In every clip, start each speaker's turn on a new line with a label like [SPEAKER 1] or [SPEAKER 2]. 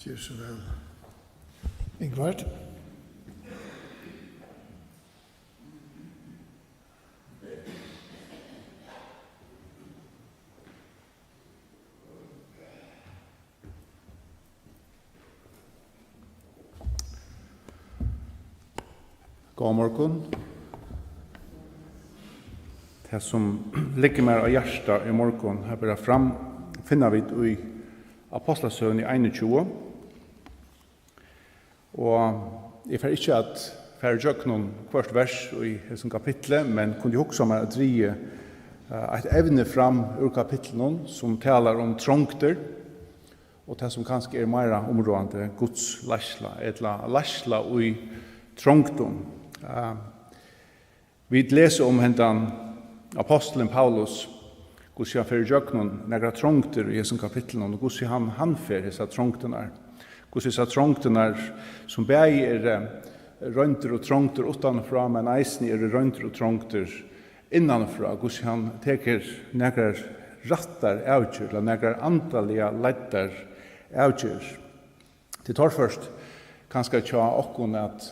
[SPEAKER 1] Gjør så vel. Ingvard?
[SPEAKER 2] God morgen. Det som ligger mer av hjertet i morgen har bare fram, finner vi i Apostlasøen i 21. Og jeg får ikke at færre gjør noen hvert vers i dette kapitlet, men kunne også med å drige et evne fram ur kapitlet som taler om trångter, og det som kanskje er mer områdende Guds lærsla, eller lærsla i trångtum. Vi leser om hentan apostelen Paulus, hvordan han fyrir jøknen negra trångter i disse kapitlene, og hvordan han fyrir disse trångtene. Hvordan disse trångtene som begge er røynter og trångter utanfra, men eisen er røynter og trångter innanfra, hvordan han teker negra rattar avgjør, eller negra antallige leddar avgjør. Det tar først kanskje tja okkon at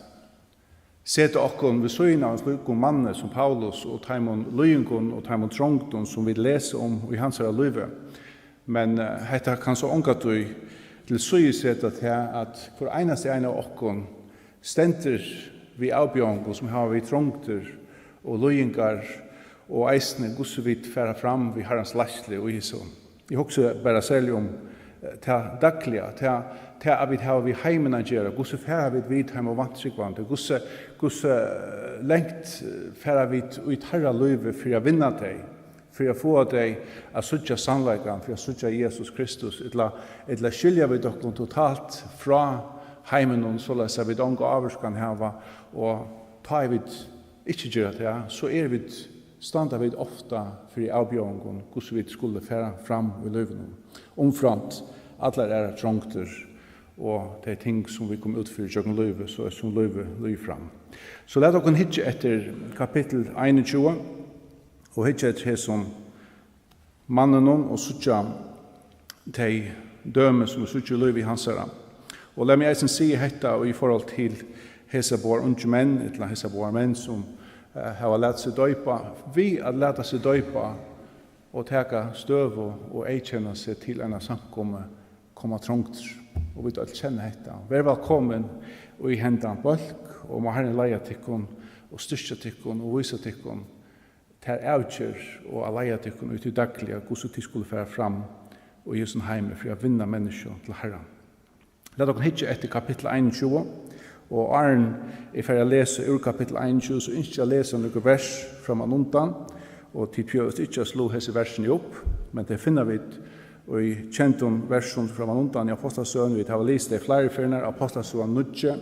[SPEAKER 2] sette okkon ved søgna av en slik manne som Paulus og taimon løyengon og taimon trångton som vi leser om i hans her livet. Men hetta kan så ångat til søgisetta til at for einast en av okkon stenter vi avbjørn som har vi trångter og løyengar og eisne gosse vi færa fram vi har hans lærsle og isom. Jeg husker bare særlig om til dagliga, til at vi har vi heimen å gjøre, gosse færa vi vid heim og vantryggvante, gosse lengt færa vi ut herra løyve for å vinne deg, for å få deg å sutja sannleikan, for å sutja Jesus Kristus, etla skilja vi dere totalt fra heimen og så lesa vi dong og averskan hava, og ta vi ikke gjøre det, så vi standa vi ofta for avbjørngon, gosse vi skulle færa fram i løyven. Omframt, alle er trångter, og det er ting som vi kommer ut for i kjøkken løyve, så er som løyve løy fram. Så let dere hitje etter kapittel 21, og hitje etter som mannen og suttja de døme som suttja løyve i hans herra. Og la meg eisen si hetta og i forhold til hese bor unge menn, eller hese bor menn som har lært seg døypa, vi har lært seg døypa og teka støv og eikjenne seg til en samkomme komma trångt, og vi alt kjenner dette. Vær velkommen og i hendan bølk, og må Herren leia tikkun, og styrka tikkun, og visa tikkun, til avgjør og leia tikkun ut i daglige, hvordan de skulle fære fram, og i sin heime, for å vinne mennesker til Herren. Lat dere hitje etter kapittel 21, og Arn er ferdig å lese ur kapittel 21, så ikke jeg lese noen vers fra man undan, og til pjøst ikke slå hese versene opp, men det finner vi og i kjentum versen fra man undan i Apostelsøen, vi har lyst det flere firner, Apostelsøen 9,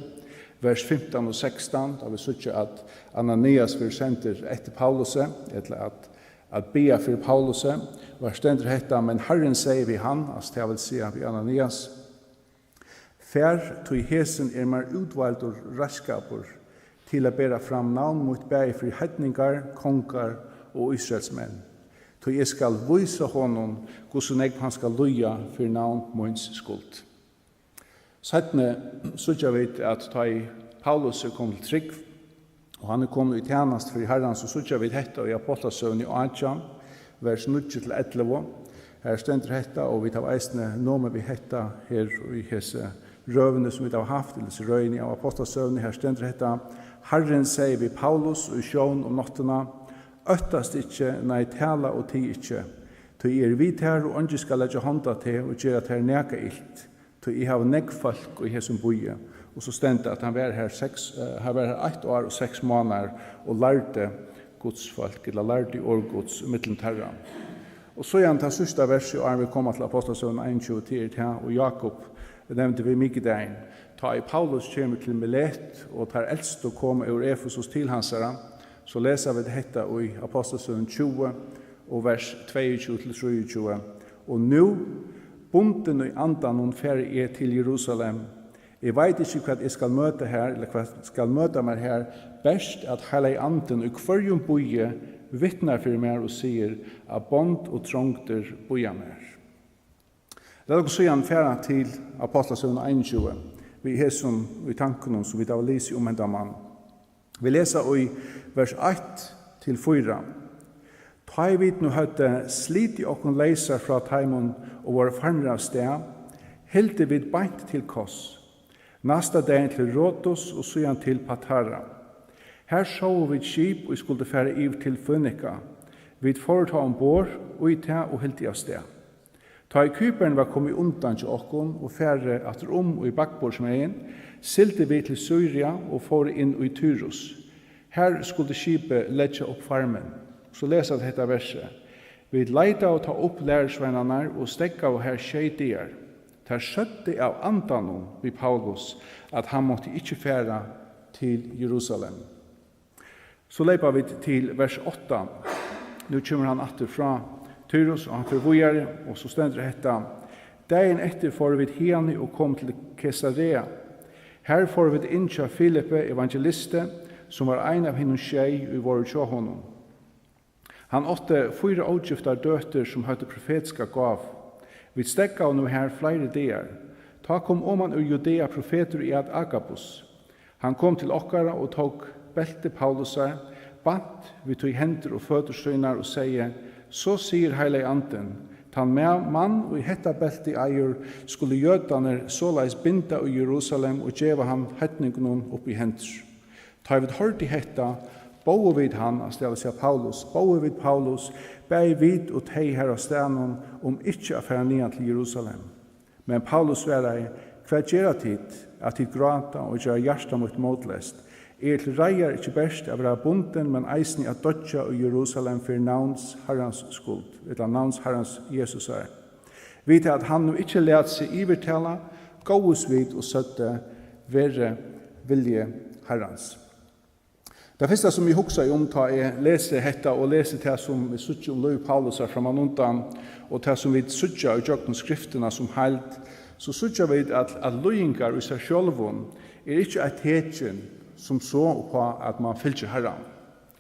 [SPEAKER 2] vers 15 og 16, da vi sier at Ananias vil sende etter Paulus, eller at bia for Paulus, og her stender dette, men Herren sier vi han, altså det vil si vi Ananias, fær tog hesen mer utvalgt og raskapur til å bære fram navn mot bæg for hedningar, kongar og israelsmenn. Tog jeg skal vise honom hvordan jeg han skal loja for navn mot skuld. Settene sørger vi at da Paulus kom til trygg, og han kommet i tjenest for Herren, så sørger vi dette i Apostelsøen i 8, vers 9-11. Her stender dette, og vi tar eisene noe vi dette her i hese røvene som vi har haft, eller så røyene av Apostelsøvne, her stender dette, Herren sier vi Paulus og sjån om nottene, øttast ikke, nei tala og ti ikke, til jeg vidt her og ikke skal legge hånda til og gjøre at her neka ilt, til jeg har negg folk og jeg som boie. Og så stender at han var her 1 år og 6 måneder og lærte godsfolk, eller lærte årgods mittelen terra. Og så igjen til sørste verset, og vi kommer til Apostelsøvne 21, og Jakob, det nevnte vi mye dagen. Ta i Paulus kommer til Milet, og tar eldst å komme ur Efesos til hansara, så leser vi dette i Apostelsøen 20, og vers 22-23. Og nå, bunden og andan og ferie er til Jerusalem. Jeg vet ikke hva jeg skal møte her, eller hva jeg skal møte meg her, best at hele anden og hverjum boie vittnar for meg og sier at bond og trångter boie mer. La oss så igjen fære til Apostelsøen 21. Vi har som i tanken som vi da leser om en mann. Vi leser i vers 1-4. Ta i vidt nå høyte slit i åkken leiser fra Taimon og våre farner av sted, helte vid beint til Kos. Nasta dagen til Røddin og så igjen til Patara. Her så vi skip og skulle fære iv til Fønika. Vi foreta ombord og i ta og helte av sted. Ta i Kypern var kommet undan til okkon og færre atter og i bakbordsmeien, silte vi til Syria og for inn i Tyrus. Her skulle skipet letja opp farmen. Så leser jeg dette verset. Vi leita og ta opp lærersvennerne og stekka og her skjeidier. Der skjøtte av andanon vid Paulus at han måtte ikke fære til Jerusalem. Så leipa vi til vers 8. Nå kommer han atter fra Tyrus, og han forvojere, og så stender dette. Dagen etter får vi henne og kom til Caesarea. Her får vi inn til Filippe, evangeliste, som var en av henne skjei i våre tjåhånden. Han åtte 4 åtgifter døter som høyte profetiska gav. Vi stekka og nå her flere dier. Ta kom man ur Judea profeter i ad Agabus. Han kom til okkara og tok belte Paulusar, bant vi tog henter og føterstøynar og sier, så sier Heilig Anden, tan mann og i hetta belti eier skulle jødane såleis binda i Jerusalem og djeva han hetningun opp i henter. Ta vid hørt i hetta, boe vid han, det vil si Paulus, boe vid Paulus, bei vid og tei her av stenon ikkje affæra nian til Jerusalem. Men Paulus svarer, hva gjerra tid, at tid grata og gjerra hjärsta mot motlest, til reier ikke best av å bunden, men eisen at dødja i Jerusalem for navns Herrens skuld, eller navns Herrens Jesus er. Vite at han nå ikke let seg ivertala, gåes vid og søtte verre vilje Herrens. Det første som vi hukser om ta er lese hetta og lese det som vi suttje om Løy Paulus er fra undan, og det som vi suttje i jøkken skriftene som held, så suttje vi at løyingar i seg sjølven ikke et hetjen som så på at man fylgjer Herren.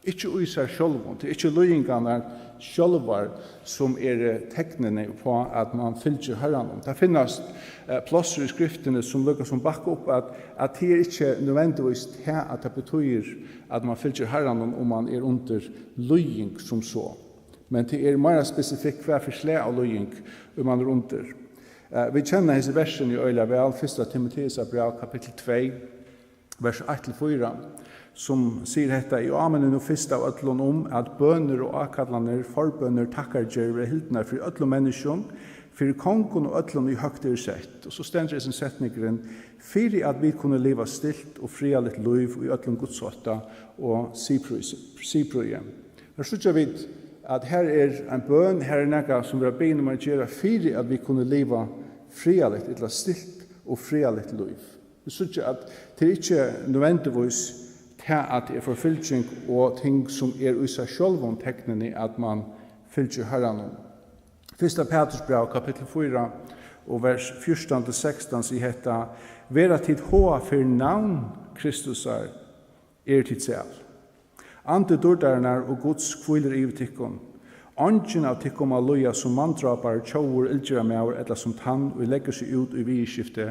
[SPEAKER 2] Ikke i seg sjølven, det ikke løyingene sjølvar som teknene på at man fylgjer Herren. Det finnes plåser i skriftene som lukker som bakker opp at det ikke nødvendigvis at det betyr at man fylgjer Herren om man under løying som så. Men det mer spesifikt hva for slag av løying man under. Vi kjenner hese versen i øyla vel, 1. Timoteus brev, kapittel 2, vers 1-4, som sier dette, i amenen og fyrsta av øtlån at bøner og akadlaner, forbøner, takkarger, er hildnar for øtlån menneskjong, for kongen og øtlån i høgt sett. Og så stender det som setningeren, for at vi kunne leva stilt og fria litt liv i øtlån godsåtta og siprøye. Her synes vi at her en bøn, her nekka som vi har bein om å gjøre, for at vi kunne leva fria litt, eller stilt og fria litt liv. Vi synes at det ikke nødvendigvis til at det forfylking og ting som i seg selv om teknene at man fylker herren om. 1. Petrus brev, kapittel 4, og vers 14-16, sier hetta, «Vera tid hoa for navn Kristus er tid selv. Ante dordarnar og Guds kviler i tikkun. Ongen av tikkum av loja som mandrapar, tjauur, ildgjera meaur, etla som tann, og legger seg ut i vidskifte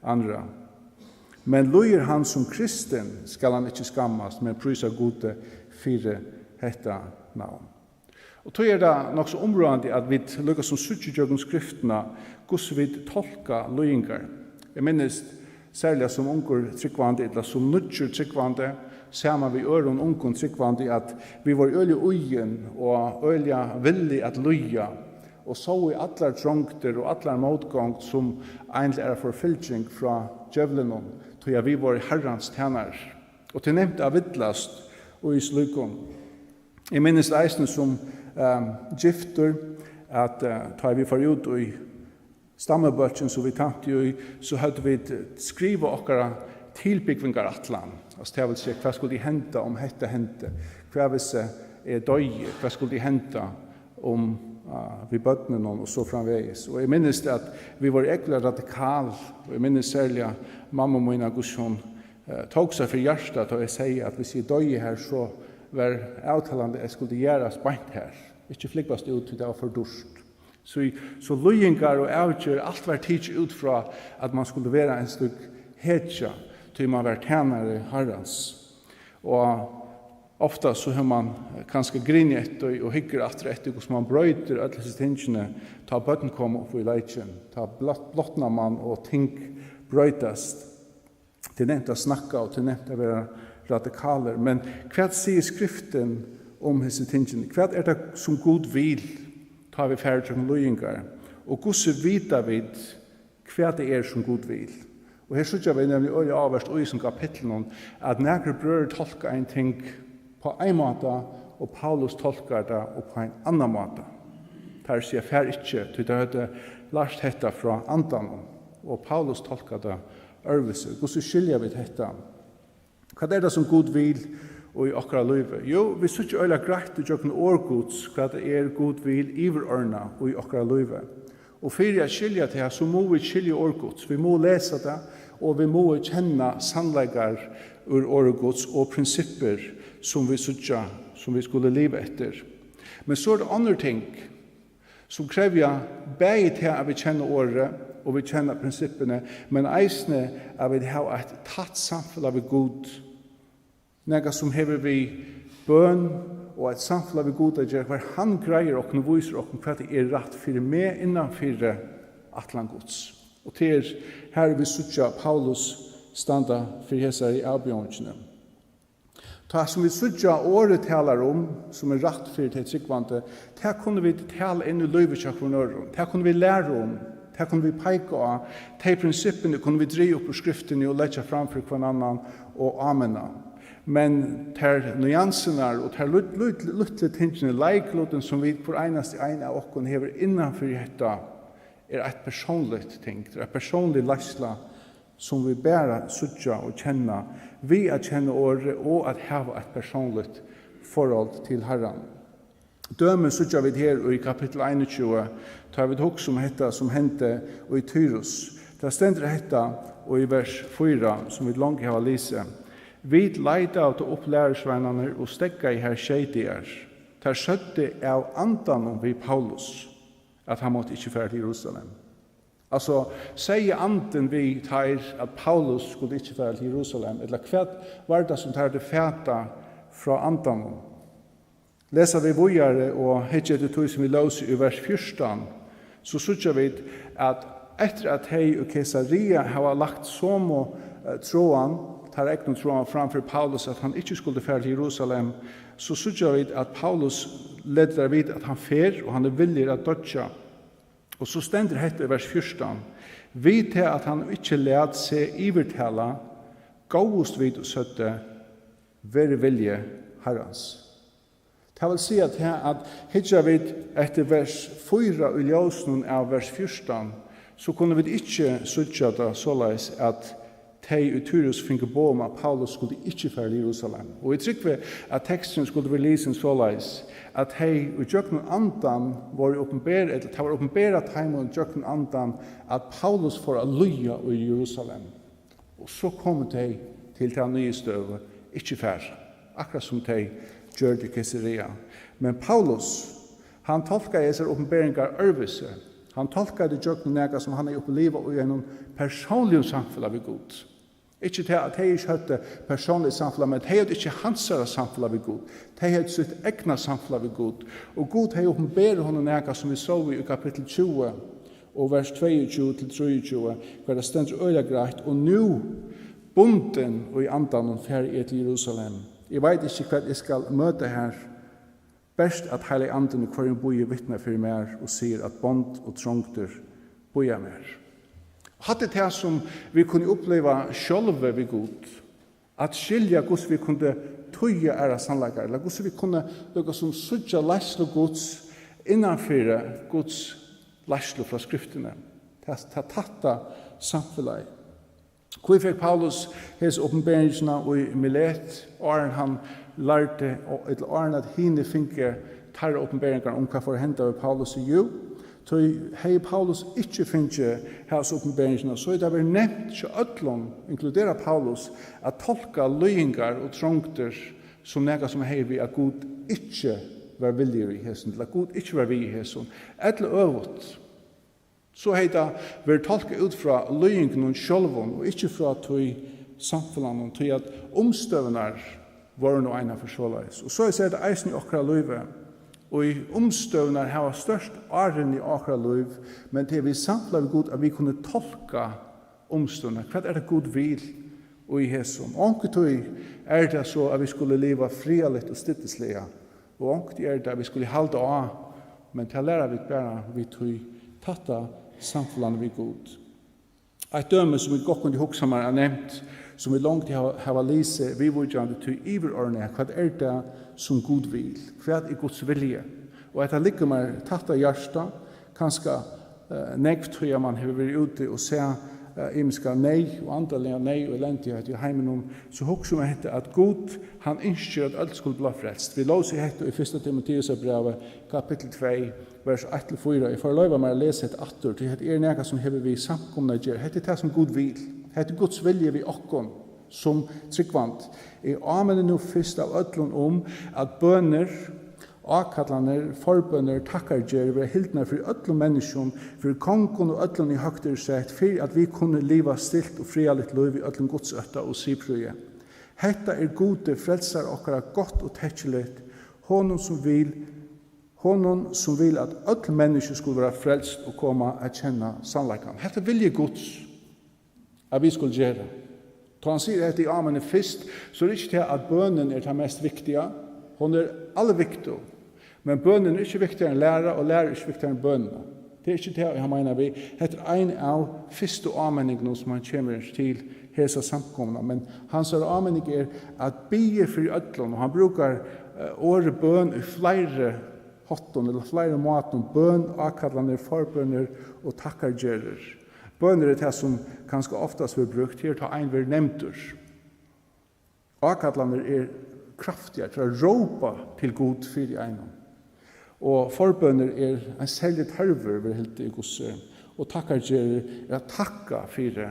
[SPEAKER 2] andra. Men lojer han som kristen skal han ikke skammast, men prysa gode fire hetta navn. Og tog det nok så områdende at vi lukkar som suttjøgn skriftene, gos vi tolka lojingar. Jeg minnes særlig som unger tryggvande, eller som nutjer tryggvande, sammen vi øren ungen tryggvande, at vi var øyelig ugen og øyelig villig at loja, og så i atlar trångter og atlar motgång som egentlig forfylking fra djevlenon, tog vi var herrans tjener. Og til nevnt av vittlast og i slukon. Jeg minnes eisen som gifter, at da vi får ut i stammebøtjen som vi tatt i, så hadde vi skrivet okkara tilbyggvingar atlan. Altså det vil si, hva skulle de hente om dette hente? Hva hvis er døye? Hva skulle de hente om vi bøttene noen og så framvegis? Og jeg minnes det at vi var ekkert radikal, og jeg minnes særlig mamma og mine gusjon tog seg for hjertet, og jeg sier at hvis jeg døye her, så var avtalande jeg skulle gjøre spant her. Ikke flikkast ut til det var for dårst. Så løyingar og avgjør, alt var tidlig ut fra at man skulle være en stykk hetja til man var tjenere herrens. Og ofta så har man kanskje grinje etter og hykker etter hvordan man brøyter alle disse tingene, ta bøtten kom opp i leitjen, ta blottna man og ting brøytast. Det nevnt å snakke og det nevnt å være radikaler. Men hva sier skriften om disse tingene? Hva det som god vil tar vi færre til løyingar? Og hvordan vita vi hva det som god vil? Og her synes vi nemlig øye avverst og i som kapitlen at nægre brører tolker en ting på en måte, og Paulus tolker det på en annen måte. Der sier fær ikke, til det hadde lært dette fra andan, og Paulus tolker det øvelse. Hvordan skiljer vi dette? Hva det som god vil og i okkara livet? Jo, vi synes ikke øyla greit og jokken årgods hva det god vil iverørna og i okkara livet. Og for å skilja det her, så må vi skilja årgods. Vi må lese det, og vi må kjenne sannleikar ur årgods og prinsipper som vi sutja, som vi skulle leve etter. Men så det andre ting som krever begge til at vi kjenner året og vi kjenner prinsippene, men eisne at vi har et tatt samfunn av god. Nega som hever vi bøn og et samfunn av god at gjør hver han greier og viser og hva det rett for meg innanfor atlangods. Og til her vi sutja Paulus standa for hesa i avbjørnsene. Ta som vi sutja året talar om, som rett for det tryggvante, det kunne vi tala inn i løyvetjakvånøren, det kunne vi lære om, det kunne vi peika av, de prinsippene kunne vi drive opp på skriftene og letja framfor hver annan og amena. Men ter nyansene og ter luttlige tingene, leikloten som vi for eneste ene av okken hever innanfor dette, et personligt ting, et personlig leisla som vi bæra sutja og kjenna, vi at kjenne året og at hava et personligt forhold til Herren. Døme sutja vi her i kapittel 21, tar vi hokk som hetta som hendte og i Tyrus. Det stender hetta og i vers 4 som vi langt har lise. Vi leida av til opplærersvennerne og stekka i her skjeidier. Der skjøtte av andan om vi Paulus at han måtte ikke fære til Jerusalem. Altså, sier anden vi tar at Paulus skulle ikke fære til Jerusalem, eller hva var det som tar det fæta fra andan? Leser vi vågjere og hette etter tog som vi løser i vers 14, så sørger vi at etter at hei og Kesaria har lagt somo tråan, tar egnet tråan framfor Paulus at han ikke skulle fære til Jerusalem, så sykja vi at Paulus leder vid at han fer, og han villig at dødja. Og så stender hette i vers 14, vi til at han ikke led seg ivertala, gåust vid og søtte, være vilje herrans. Det vil si at hitja vi etter vers 4 i ljøsnen av vers 14, så kunne vi ikke sykja det såleis at tei Tyrus finke på om at Paulus skulle ikke fære til Jerusalem. Og jeg trykker at teksten skulle vi lese såleis at hei og jøkken andan var oppenberet heim og jøkken andan at Paulus får a luja i Jerusalem. Og så kom de til det nye støvet, ikke fære, akkurat som de gjør det Kesaria. Men Paulus, han tolka disse oppenberingar ørvise. Han tolka det jøkken nega som han oppleva og gjennom personlig samfunn ved Gud. Ikke til at de ikke hadde personlig samfunn, men de hadde ikke hansara samfunn ved Gud. De hadde sitt egna samfunn ved Gud. Og Gud hadde oppenberet honom nega som vi så i kapittel 20, og vers 22-23, hver det stendt øyla greit, og nu bunden og i andan og ferdig til Jerusalem. Jeg vet ikke hva jeg skal møte her, best at heilig anden i hver en boi vittner for meg og sier at bond og trångter boia mer. Hadde det som vi kunne oppleva sjølve ved Gud, at skilja hvordan vi kunne tøye æra sannleikar, eller hvordan vi kunne lukka som sudja læslo Guds innanfyrir Guds læslo fra skriftene, til tatta samfellet. Hvor fikk Paulus hans åpenberingsna i Milet, og han lærte, eller åren at hine finke tarra åpenberingar om hva for henda ved Paulus i jo, så hei Paulus ikke finne hans åpenberingsna, så det vært nevnt til ødlån, inkludera Paulus, at tolka løyingar og trångter som nega som hei vi at Gud ikke var villig i hesen, eller at Gud ikke var vi i hesen, eller øvut. Så hei da vært tolka ut fra løyingen og sjølvun, og ikke fra tøy samfunnet, og tøy at omstøvnar var noe ena for sjåleis. Og så er det eisen i okra løyve, og i omstøvnar har størst åren i okra løyv, men det vi samtla vi god at vi kunne tolka omstøvnar. Hva det god vil og i hesson? Onke tøy det så at vi skulle leva frialigt og stittislega, og onke det at vi skulle halda av, men til læra vi bare vi tøy tatta samfunnet vi god. Et døme som vi godt kunne huksa meg er nevnt, som vi langt har lise vi vurgjande til iverordne, hva det som Gud vil, hva er Guds vilje. Og etter ligger meg tatta hjärsta, kanskje nekv tror man har vært ute og se imenska nei og andalega nei og elendighet i heimen så hukser man hette at Gud, han innskjer at alt skulle bli frelst. Vi låser hette i 1. Timotheus brevet, kapittel 2, vers 1-4. Jeg får løyva meg å lese et atter, til det nega som hever vi samkomna gjer. Hette det som Gud vil. Hette Guds vilje vi okkon som tryggvant. Jeg amener nå først av ødlån at bønner, akallaner, forbønner, takkargjer, vi hildner for ødlån menneskjon, for kongen og ødlån i høgter sett, for at vi kunne liva stilt og frialigt liv i ødlån godsøtta og siprøye. Hetta gode frelsar okkara godt og tekkeligt, honom som vil at ødlån mennesker skulle være frelst og komme a kjenne sannleikan. Hetta vilje Guds at vi skulle gjøre. Da han sier at i amen fyrst, så det ikke til at bønnen det mest viktige. Hon alle viktig. Men bønnen ikke viktigere enn lærer, og lærer ikke viktigere enn bønnen. Det ikke til jeg mener vi. Dette en av første avmenningen som han kommer til hese samkomna. Men hans avmenning at bie for ødlån, og han brukar året bønn i flere hotten, eller flere måten, bønn, akallene, forbønner og takkargjerer. Bønner det som kanskje oftast blir brukt her til en vil nevntur. Akallene kraftigere til å råpa til Gud for i egnom. Og forbønner en særlig tarver ved helt i gosse. Og takkargjerer å takka for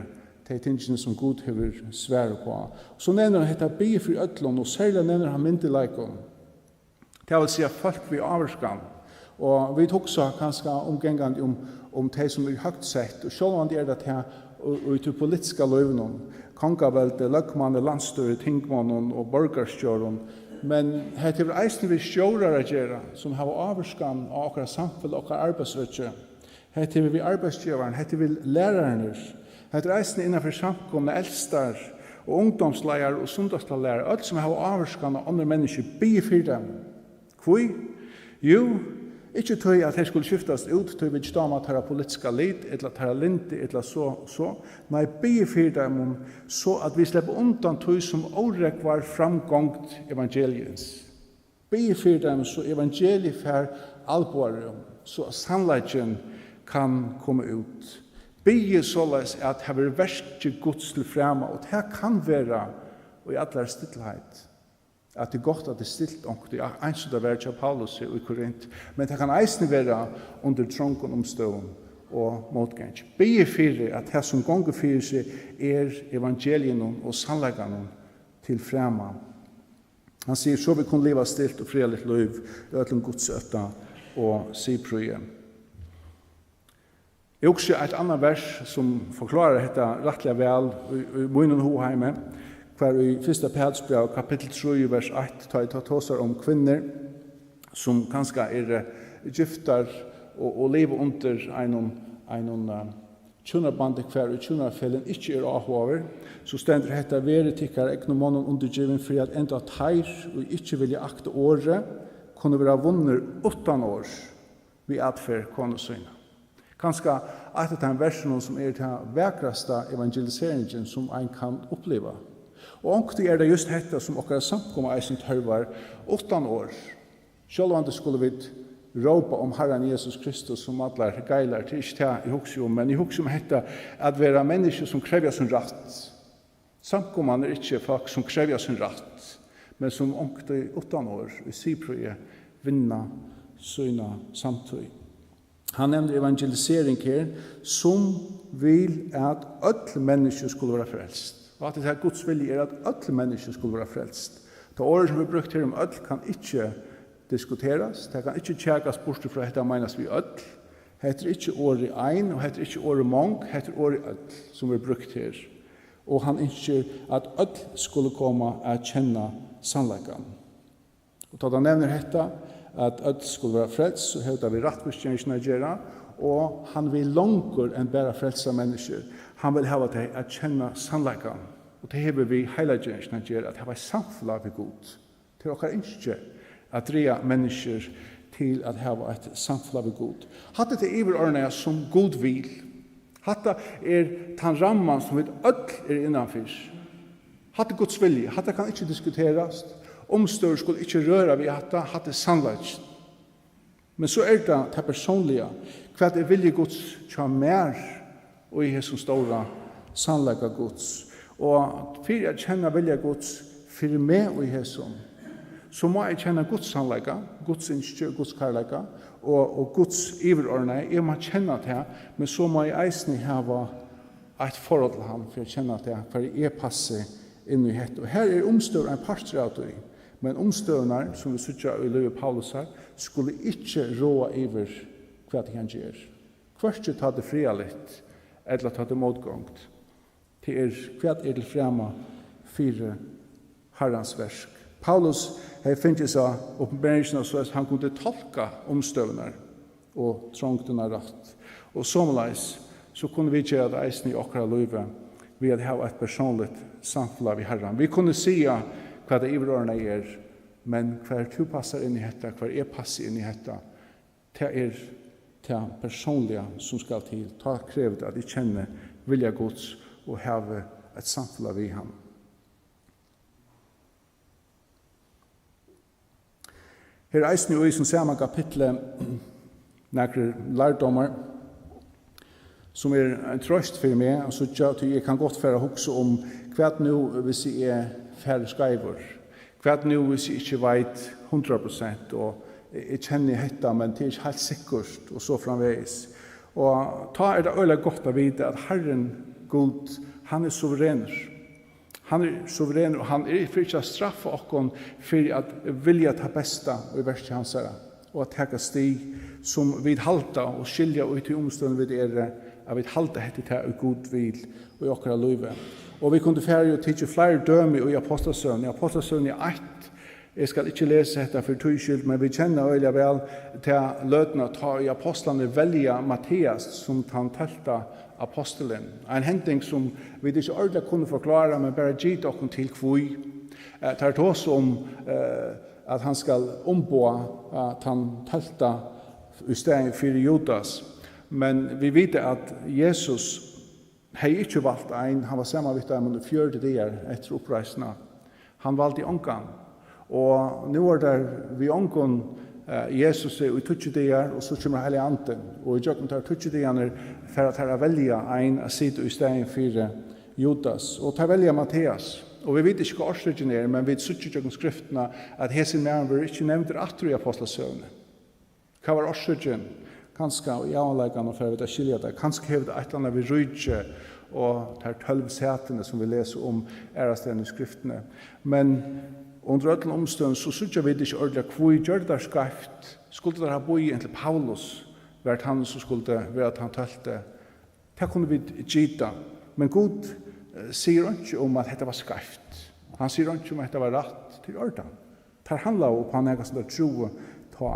[SPEAKER 2] de tingene som Gud har svære på. Så nevner han dette bie for ødlån, og særlig nevner han myndelaikon. Det vil si at folk vi averskan. Og vi tok så kanskje omgengande om de som høgt sett, og selv om det det her, og til politiske løyvene, kongavelde, løkmann, landstøy, tingmannen og borgerstjøren, men her til eisen vi stjårer å gjøre, som har averskan av akkurat samfunn og akkurat arbeidsøkje. hette vi arbeidsgiveren, hette vi lærerne, hette reisende innenfor samkomne eldstar og ungdomsleier og sundagsleier, alt som har avvarskan av andre mennesker, be for dem. Hvor? Jo, ikke tøy at det skulle skiftes ut, tøy vi ikke dama tæra politiska lit, eller tæra linti, eller så. Nei, be for dem så at vi slipper undan tøy som årek var framgångt evangeliens. Be for dem så evangeliet fer alvorum, så sannleggen kan komme ut. Be såleis at det er verst Guds til fremme, og det kan være og i allar stillheit. At det er godt at det er stilt omkring, eins og det var ikke Paulus i Korint, men det kan eisne være under tronken omstøven og motgang. Be for at det som gonger for seg evangelien og sannleggene til fremme. Han sier, så vi kunne leva stilt og fredelig liv, i øtlen Guds øtta og siprøye. Det er også et annet vers som forklarer dette rettelig vel i munnen hoheime, hver i 1. Pedsbrev, kapittel 3, vers 1, tar jeg tåsar om kvinner som kanskje giftar og lever under en tjunarband hver i tjunarfellen ikke avhåver, så stender dette vere tikkar ekne månen undergiven for at enda teir og ikke vilja akte året kunne være vunner 8 år ved atfer konesyna. Kanskje et av de versene som den vekraste evangeliseringen som en kan oppleva. Og omkring det just dette som okkara samkomma eisen tørvar 8 år. Selv om det skulle vi råpa om Herren Jesus Kristus som allar geilar til ikke det i hugsi men i hugsi dette at være mennesker som krevja sin rett. Samkomman ikke folk som krevja sin rett, men som omkring 8 år i siprøye vinna syna samtøy. Han nevner evangelisering her som vil at alle mennesker skulle være frelst. Og at det her Guds vilje at alle mennesker skulle være frelst. Det året som vi brukt her om alle kan ikke diskuteres, det kan ikke tjekkes bort fra dette menes vi alle. Heter ikke året ein, og heter ikke året mong, heter året alle som vi brukt her. Og han ønsker at alle skulle komme og kjenne sannleggen. Og da han nevner dette, at alle skulle være frelst, så hevder vi rettbestjengen å gjøre, og han vil langer enn bare frelsa mennesker. Han vil ha det å kjenne sannleggen. Og det hever vi hele gjengen å gjøre, at det var samfunnet ved Gud. Det er dere ikke at dreie mennesker til at ha et samfunnet ved Gud. Hatt det iverordnet som Gud vil. Hatt det den rammen som vi alle innanfor. Hatt det Guds vilje. Hatt det kan ikke diskuteres. Omstør skulle ikke røre ved at det hadde sannleggen. Men så det personlige. Hva det vilje Guds kjør mer og i hesson stora sannlegga Guds. Og for jeg kjenner vilja Guds for meg og i hesson, så må jeg kjenne Guds sannlegga, Guds innskjør, Guds karlegga, og Guds iverordne. Jeg må kjenne det, men så må jeg eisne hava et forhold til ham, for jeg kjenner det, for jeg passer inn i hette. Og her omstøver en parster av det, men omstøvene, som vi sier i Løve Paulus her, skulle ikke råa iver hva det han gjør. Hverst ta det fria litt, eller ta det motgångt. Til hva det fremme 4 Herrens versk. Paulus finnes seg åpenberingen så at han kunne tolka omstøvner og trångtene rett. Og somleis så kunne vi gjøre det eisen i okra løyve ved å ha et personlig samfunn i Herren. Vi kunne si hva det iverordene men hver du passer inn i dette, hver jeg passer inn i dette, det det personlige som skal til. Ta krevet at jeg kjenner vilja Guds og have et samfunn i ham. Her eisen jo i som samme kapitlet nekker lærdommer som en trøst for meg, og så jeg kan godt fære hukse om hva nå hvis jeg færre skreiver, hva nå hvis jeg ikke vet 100%, og jeg kjenner hetta, men det ikke helt sikkert, og så framveis. Og ta det øyelig godt å vite at Herren Gud, han suverener. Han suverener, og han for ikke å straffe oss for at vilja ta besta i verset hans her, og at teka sti som vi halta og skilja ut i omstående vid at vi halta hette til god vil og i okkara løyve. Og vi kunne færre jo tidsi flere dømi i apostelsøvn. I apostelsøvn 1, Jeg skal ikke lese dette for tøyskilt, men vi kjenner øyelig vel til løtene ta i apostlene velja Matteas som han telta apostelen. En hending som vi ikke ordentlig kunne forklare, men bare gitt oss til kvøy. Det er også om at han skal ombå at han telta i stedet for Judas. Men vi vet at Jesus har ikke valgt en, han var sammen med dem under 40 dager etter oppreisene. Han valgte ångan. Og nå det vi ångan Jesus er i 20 dager, og så kommer hele anden. Og i jøkken tar 20 dager for at han velger en å sitte i stedet for Judas. Og tar velger Matteas. Og vi vet ikke hva årsøkken men vi sitter i jøkken skriftene at hese nærmere var ikke nevnt atter i apostelsøvne. Hva var årsøkken? Kanskje i avleggene for å skilje det. Kanskje hever det et eller annet vi rydde og tar 12 setene som vi leser om ærestene i skriftene. Men under ødelen omstånd så synes jeg vi ikke ordentlig hvor gjør det der skreft. Skulle det ha boi til Paulus, vært han som skulle være at han talte. Det kunne vi gita. Men Gud sier ikke om at dette var skreft. Han sier ikke om at dette var rett til orden. Det handler jo på noe som det tro ta.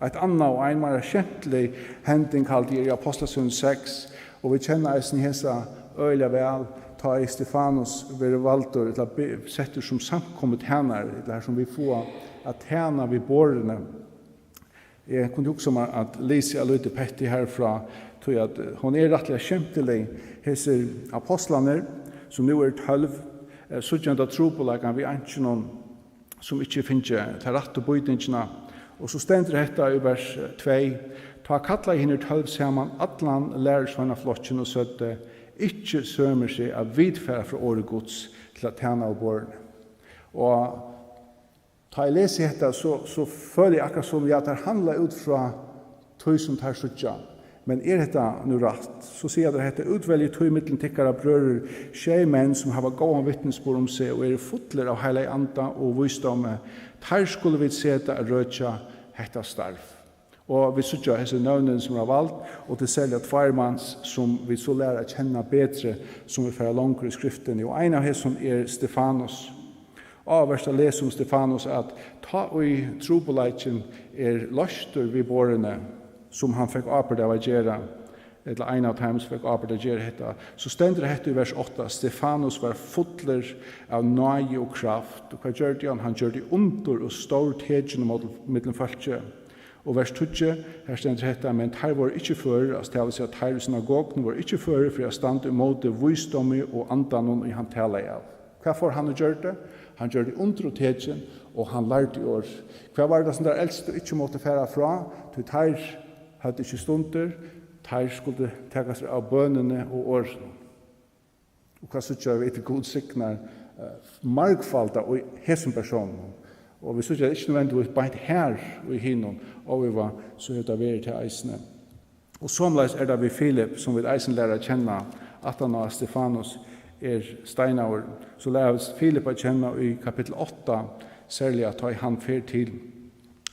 [SPEAKER 2] Et annet og en mer kjentlig hending kalt i Apostelsund 6, og vi kjenner eisen hesa øyla vel, ta i Stefanus ved valgtor, eller setter som samkommet hennar, eller som vi får at henne vid bårene. Jeg kunne også om at Lise er litt petti herfra, tror at hun er rettelig kjempelig, hese apostlene, som nå er 12, suttjent av trobolegene, vi er ikke noen som ikke finner til rett og bøydingene. Og så stender dette i vers 2, ta kalla i hinner 12 saman, atlan lærersvanna flotjen og søtte, ikke sømer seg av vidfæra fra året gods til at tjene av bårene. Og ta jeg leser dette, så føler jeg akkurat som at det handler ut fra tøy som tar suttja. Men dette nu rett, så sier jeg at dette utvelger tøy mittlen tikkere brører, tjejmenn som har gått vittnesbord om seg og fotler av heilig anda og visdomme. Her skulle vi se det rødja hetta starv. Og vi sørger hese navnen som har valgt, og til selv at farmanns som vi så lærer å kjenne bedre, som vi får langer i skriften. Og en av hese Stefanus. Avverst å lese om Stefanus at ta og i troboleitjen løster vi bårene, som han fikk arbeid av å gjøre, eller en av dem som fikk arbeid av å gjøre dette. Så stender det i vers 8, Stefanus var fotler av nøye og kraft. Og hva gjør det han? Han gjør det under og stor tegjen mellom folket. Og vers 20, her stender dette, men her var ikke før, altså det vil si at her i synagogen var ikke før, for jeg stand imot det visdommet og andanen i han taler av. Hva får han å gjøre det? Han gjør det under og tegjen, og han lærte i år. Hva var det som der eldste ikke måtte fære fra? Til her hadde ikke stunder, her skulle ta seg av bønene og årene. Og hva så gjør vi etter god sikner markfalda og hesen personen. Og vi synes ikke nødvendigvis bare her og i hinnom, og vi var så høyt av til eisene. Og somleis det vi Filip, som vi eisen lærer å kjenne, at han av Stefanus steinaur. Så lærer vi Filip å kjenne i kapittel 8, særlig at han fer til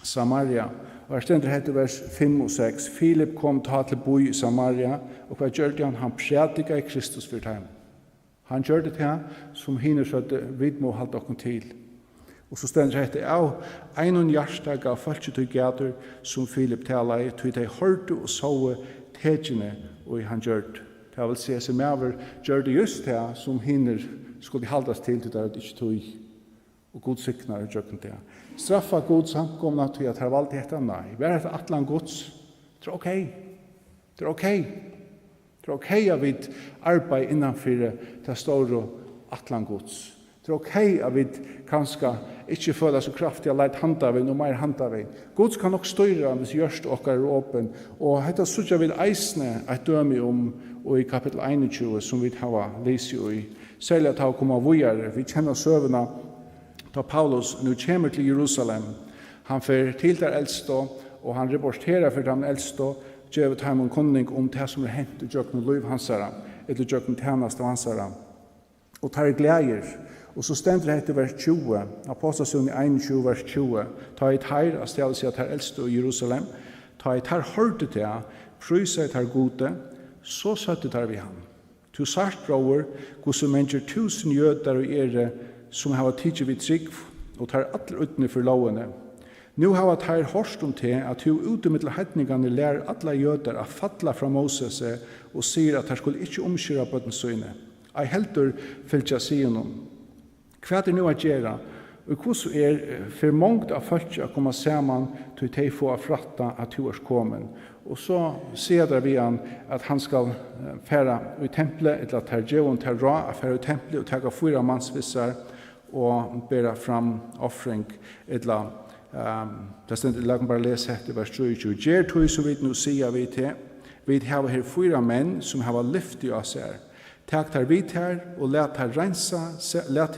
[SPEAKER 2] Samaria. Og her stender det vers 5 og 6. Filip kom til boi i Samaria, og hva gjør det han? Han prædika i Kristus for dem. Han gjør det til som hinner så at vi må holde oss til. Og så stender det av en hjertag av folket og gater som Filip taler i, til de hørte og så tegene og han gjør det. Det vil si seg med gjør det just det som hinner skulle haldes til det der ikke tog. Og god sikner gjør det. Straffa god samkomna til at her valgte dette nei. Vær et atlan gods. Det er ok. Det er ok. Det er ok at vi arbeid innanfor det store atlan gods. Det er ok at vi kanskje ikke føler så kraftig å leit handavinn og mer handavinn. Gods kan nok styre hvis gjørst okkar åpen. Og dette sørger vi eisne et døme om og i kapittel 21 som vi har lest i. Særlig at han kommer videre. Vi kjenner søvnene da Paulus nu kommer til Jerusalem. Han fer til der eldste, og han rapporterer for den eldste, gjør ham en kunning om det som hendt i jøkken liv hansara, eller jøkken tjenest av hansara. Og tar gleder. Og så stender det etter vers 20, Apostelsen 21, vers 20, ta et her, av stedet seg at her eldste i Jerusalem, ta et her hørte til, prøyse et her gode, så søtte tar vi han. Tu sagt, bror, hvordan mennesker 1000 jøder og som har tidlig vidt trygg, og tar alle utne for lovene. Nu har at her hørst om til at hun utemidler hetningene lærer alle jøder å falla fra Moses og sier at her skulle ikke omkjøre på den søgne. Jeg heldur fylgja sier noen. Hva nu å gjøre? Og hvordan for mångt av folk å komme sammen til de få å fratta at hun kommet. Og så sier vi han at han skal fære i tempelet, eller at her djevon til ra, å fære i tempelet og ta 4 mannsvissar og bære fram offring, eller det stender, la meg bare lese etter vers 23. Gjer tog så vidt nå sier vi til, vi har her 4 menn som har lyft i oss her. Takk tar vi her, og let til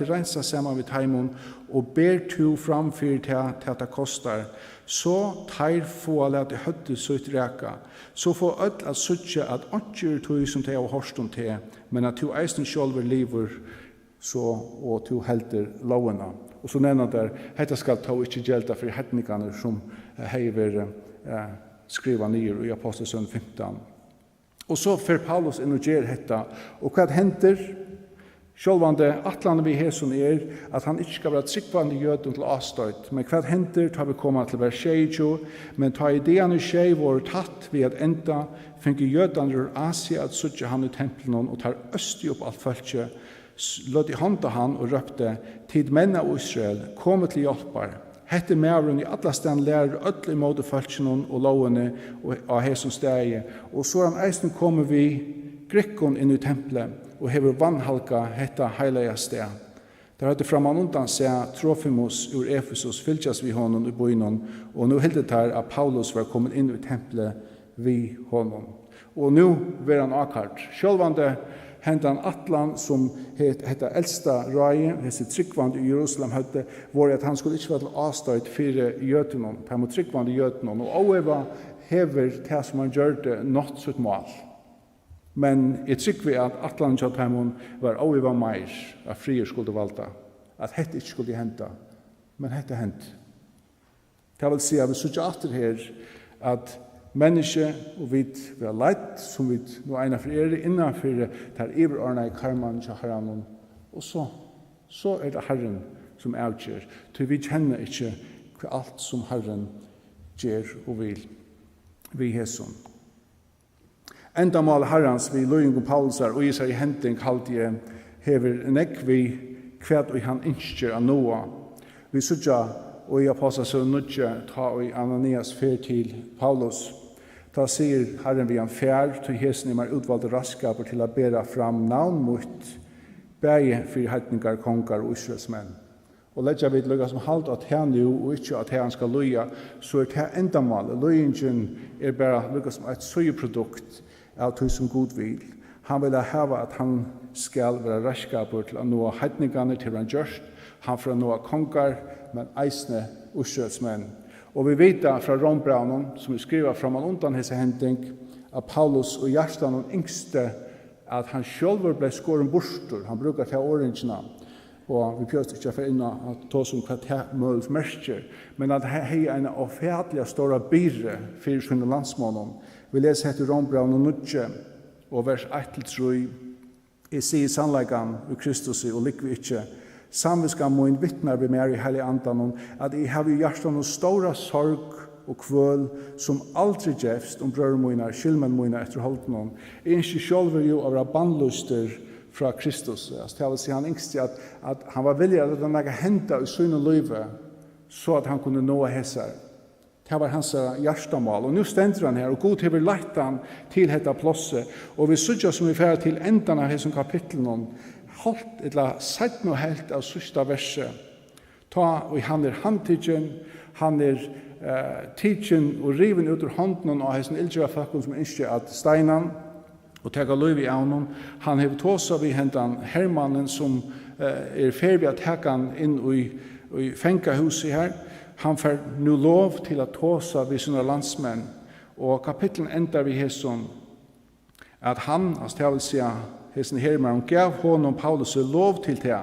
[SPEAKER 2] rensa sammen ved taimon, og ber to framfyr til at det kostar. Så tar få let det høtte sutt reka. Så får ødel at suttje at åndkjør tog som de har hørst om til, men at to eisen sjølver liver, så, og to helter lovene. Og så nevner der, dette skal ta ikke gjelda for hetningene som heiver skriva nyer i Apostelsøn 15. Og så fer Paulus inn og gjør dette. Og hva henter? Sjølvande atlande vi her som at han ikke skal være tryggvande jøden til avstøyt. Men hva henter? Ta vi kommet til vers 22. Men ta ideene skje vår tatt ved at enda finner jøden ur Asia at suttje han i tempelen og tar østi opp alt følge. Lød i hånda han og røpte, tid menn av Israel, komme til hjelpar. Hette mæren i alle stand lærer ødel i måte følgen og lovene av hesson stegi. Og så han eisen kommer vi grekkon inn i tempelet og hever vannhalka hetta heilige sted. Der hadde framan undan seg Trofimus ur Efesus fylkjas vi honom i boinon, og nu hildet her at Paulus var kommet inn i tempelet vi honom. Og nu var han akart. Sjølvande hentan atlan som hetta eldsta røye, hese tryggvande i Jerusalem høtte, var at han skulle ikke være til avstøyt fire jøtenon, på mot tryggvande jøtenon, og over hever det som han gjør det nått sitt mål. Men jeg tryggver at atlan kjøttheimon var over meir at frier skulle valta, at hette ikke skulle henta, men hette hent. Det vil si at vi sørger atter her at menneske og vi vil leit som vi nå egnet for innenfor der iverordnet i karman til herren. Og så det Herren som avgjør. Til vi kjenner ikke hva alt som Herren gjør og vil. Vi hesson. Enda mal Herrens vi løying og Paulsar og i seg i henting halvdige hever nekk vi kvært og han innskjer av Noah. Vi sørger og i Apostelsøn nødje ta og i Ananias fer til Paulus. Da sier Herren vi han fær til hesen i mer utvalgte raskaper til å bære fram navn mot bæge for hetningar, kongar og israelsmenn. Og letja vi lukka som halt at her nu og ikke at her skal loja, så det endamal. Lojingen bare lukka som et søyeprodukt av tog som god vil. Han vil hava at han skal være raskaper til å nå hetningane til han gjørst. Han får nå kongar, men eisne israelsmenn. Og vi vet fra Rombraunen, som vi skriver fra man undan hese henting, at Paulus og Gjerstan yngste at han selv ble skåren borster. Han brukar til årensene. Og vi prøver ikke for inna at ta som hva det måls mersker, men at det er en avfædelig stora byre for sine landsmånen. Vi leser etter Rombraunen 9, og vers 1-3. Jeg sier sannleggen i Kristus og likvi ikke. Samviska min vittnar vi mer i heilig andan at jeg har i hjertan stora sorg og kvøl som aldri gjevst brødre mine, skilmen mine etter holden. Jeg ønsker selv jo av bannluster fra Kristus. Det vil si han yngste at han var villig at han ikke henta i sønne løyve så at han kunne nå hesar. Det var hans hjertemål. Og nå stender han her, og god til vi lagt han til dette plåset. Og vi sørger som vi fer til enden av hese kapitlen halt eller sett noe helt av sørste verset. Og han handtidgen, han tidgen og riven ut ur hånden av hessen ildjøra fakken som ønsker at steinan og tega løyv i avnen. Han har tåsa vi hentan hermannen som ferdig at tega han inn i fengahuset her. Han får nu lov til at tåsa vi sina landsmenn. Og kapitlen endar vi hesson at han, altså jeg vil si hesten hermannen, gav honom Paulus lov til det.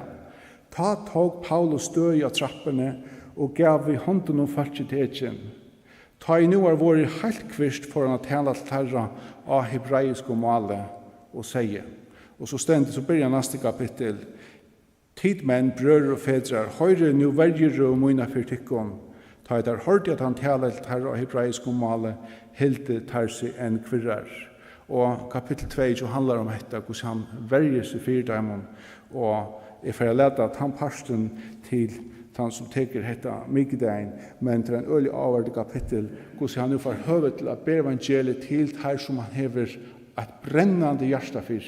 [SPEAKER 2] Ta tog Paulus døy av trappene og gav vi hånden om falsketeten. Ta i nu vår helt kvist for han å tale til terra av hebraisk og male og sige. Og så stendet så börjar nästa kapitel. Tid menn, brødre og fedrar, høyre nu verger og møyna for tykkon. Ta et hørte at han taler til her og hebraisk male, hilde tar seg en kvirrar. Og kapittel 2 handler om dette, hvordan han verger seg for dem, og jeg får lete at han parsten til han som teker dette mykdein, men til en øyelig avverdig kapittel, hvordan han nu får høve til å be evangeliet til her som han hever et brennende hjertafyr.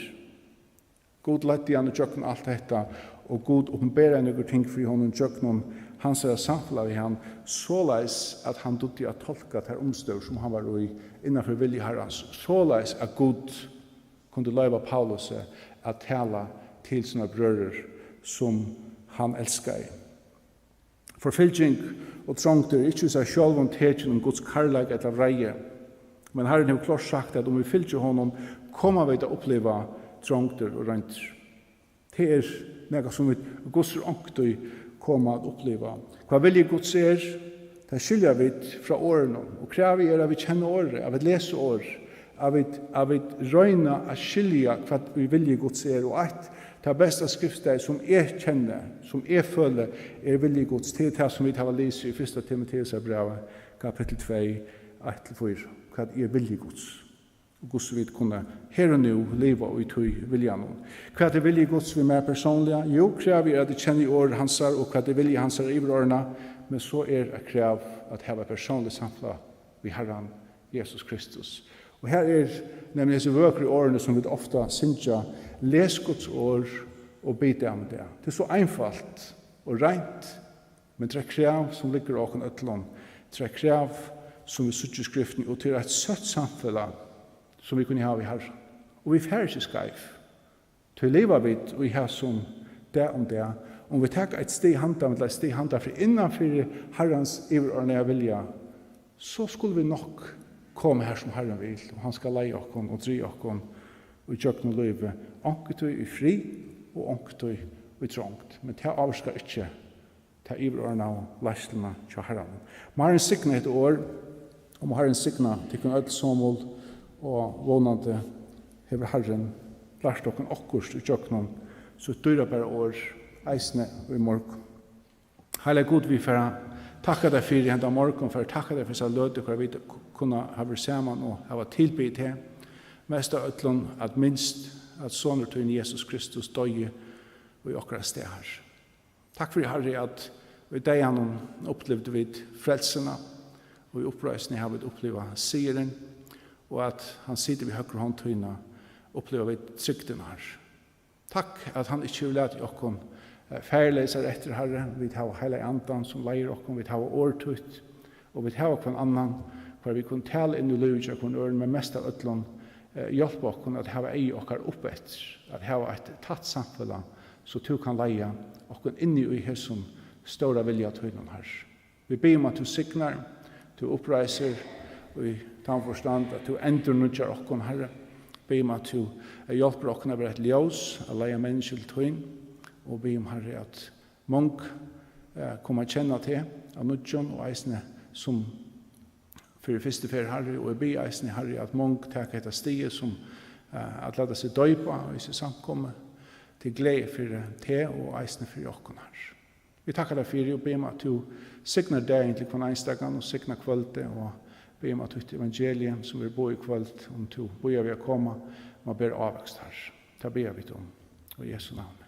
[SPEAKER 2] God lette han og tjøkken alt dette, og God åpenberer noen ting for honom tjøkken, han ser samfunnet i han, såleis at han dødde å tolke til omstøv som han var i innenfor vilje herrens, såleis at God kunne løyve Paulus at tale til sine brødre som han elsker. Forfylking og trångter er ikke seg selv om tekin om Guds karlag etter vreie, men Herren har klart sagt at om vi fylker honom, kommer vi til å oppleve trångter og rønter. Det er noe som vi Guds ångtøy kommer å oppleve. Hva vilje Guds det skiljer vi fra årene, og krever at vi kjenner året, at vi leser år, at vi røyner å skilje hva vi vilje Guds og at det beste skriftet som jeg kjenner, som jeg føler, vilje Guds til det som vi tar å lese i 1. Timoteus brev, kapittel 2, 1-4, hva vilje Guds. Og Guds vil kunne her og nå leve og tog vilja noen. Hva vilje Guds vi mer personlige? Jo, krever at jeg kjenner året hans, og hva vilje hans i årene, men så det krev at jeg har personlig samfunn ved Herren Jesus Kristus. Og her nemlig disse vøkere årene som vi ofte synger, les Guds år og bidde om det. Det så einfalt og rent, men det krev som ligger åken øtlån. Det krev som vi synger skriften, og til et søtt samfunn som vi kunne ha i Herren. Og vi færre ikke skreif. Til livet vidt, og vi har som det om det. Om vi tar et steg handa, eller et steg handa, for innanfor Herrens iverordnede vilja, så skulle vi nok komme her som Herren vil, og han skal leie okken og dri okken, og gjøre noe løyve. Onketøy i fri, og onketøy i trångt. Men det avskar ikke til iverordnede og leislene til Herren. Vi har en signet et år, og vi har en signet til kun ødel sommål, og vånande hever Herren lært okken okkurst i tjøkkenen, så dyrer bare år, eisne og i morgen. Heilig god, vi får takka deg for hendt av morgen, for takka deg for seg løte, hvor vi kunne ha vært sammen og ha vært tilbydd til. Mest av øtlån at minst at sånner til Jesus Kristus døye og i okra sted her. Takk for Herre at vi deg han opplevde vi frelsene, og i oppreisning har vi opplevd sigeren, og at han sitter ved høyre håndtøyene, opplever vi trygden her. Takk at han ikke vil lete okken færleser etter Herre, vi tar hele andan som leier okken, vi tar årtøyt, og vi tar okken annan, for vi kunne tale inn i livet og kunne øre med mest av øtlån, hjelpe okken at ha ei okkar oppetter, at ha et tatt samfunn, så du kan leie okken inn i hesson stora vilja tøynen her. Vi ber om at du signar, du oppreiser, og i tannforstand at du endur nødjar okken Herre. Be om at du hjelper okken å være et ljøs, å leie mennesker til tøyen, og be om Herre at mange kommer kjenne til av nødjan og eisene som for første fer Herre, og jeg be eisene Herre at mange taker etter stiget som at lade seg døypa og ikke samkomme til glede for te og eisene for okken her. Vi takker deg for og be om at du signer deg egentlig på einstakken og signer kvöldet og be om at du evangeliet som vi bor i kvöld om du bor vi å komme må ber avvekst her. Det ber vi om i Jesu navn.